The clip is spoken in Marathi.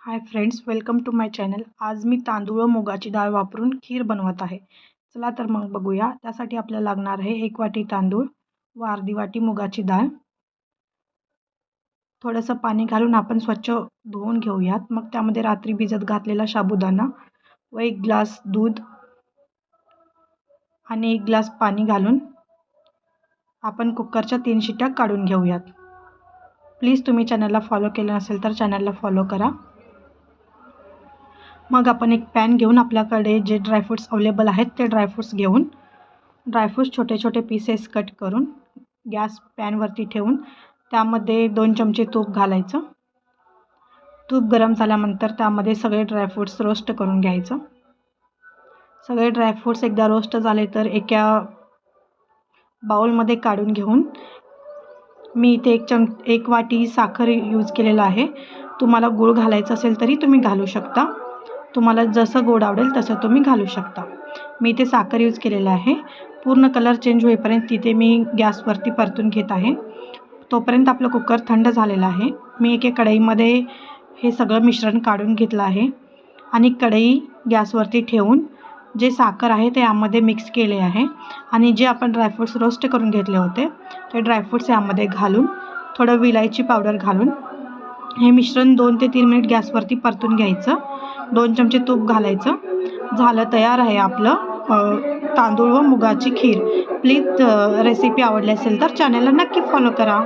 High friends, welcome to my channel. आज मी तांदूळ व मुगाची डाळ वापरून खीर बनवत आहे। चला तर मग बघूया। त्यासाठी आपल्याला लागणार आहे 1 वाटी तांदूळ व अर्धी वाटी मुगाची डाळ। थोडंसं पाणी घालून आपण स्वच्छ धुवून घेऊयात। मग त्यामध्ये रात्री भिजत घातलेला साबुदाणा व 1 ग्लास दूध आणि 1 ग्लास पाणी घालून आपण कुकरच्या 3 शिट्ट्या काढून घेऊयात। प्लीज तुम्ही चॅनलला फॉलो केलं नसेल तर चॅनलला फॉलो करा। मग आपण एक पॅन घेऊन आपल्याकडे जे ड्रायफ्रूट्स अवेलेबल आहेत ते ड्रायफ्रूट्स घेऊन ड्रायफ्रूट्स छोटे छोटे पीसेस कट करून गॅस पॅनवरती ठेवून त्यामध्ये 2 चमचे तूप घालायचं। तूप गरम झाल्यानंतर त्यामध्ये सगळे ड्रायफ्रूट्स रोस्ट करून घ्यायचं। सगळे ड्रायफ्रूट्स एकदा रोस्ट झाले तर एका बाउलमध्ये काढून घेऊन मी इथे 1 वाटी साखर यूज केलेला आहे। तुम्हाला गूळ घालायचं असेल तरी तुम्ही घालू शकता। तुम्हाला जसं गोड आवडेल तसं तुम्ही घालू शकता। मी इथे साखर यूज केलेला आहे। पूर्ण कलर चेंज होईपर्यंत तिथे मी गॅसवरती परतून घेत आहे। तोपर्यंत आपलं कुकर थंड झालेलं आहे। मी एका कढईमध्ये हे सगळं मिश्रण काढून घेतलं आहे आणि कढई गॅसवरती ठेवून जे साखर आहे ते यामध्ये मिक्स केले आहे आणि जे आपण ड्रायफ्रूट्स रोस्ट करून घेतले होते ते ड्रायफ्रूट्स यामध्ये घालून थोडं विलायची पावडर घालून हे मिश्रण 2 ते 3 मिनिट गॅसवरती परतून घ्यायचं। 2 चमचे तूप घालायचं। झालं, तयार आहे आपलं तांदूळ व मुगाची खीर। प्लीज रेसिपी आवडली असेल तर चॅनलला नक्की फॉलो करा।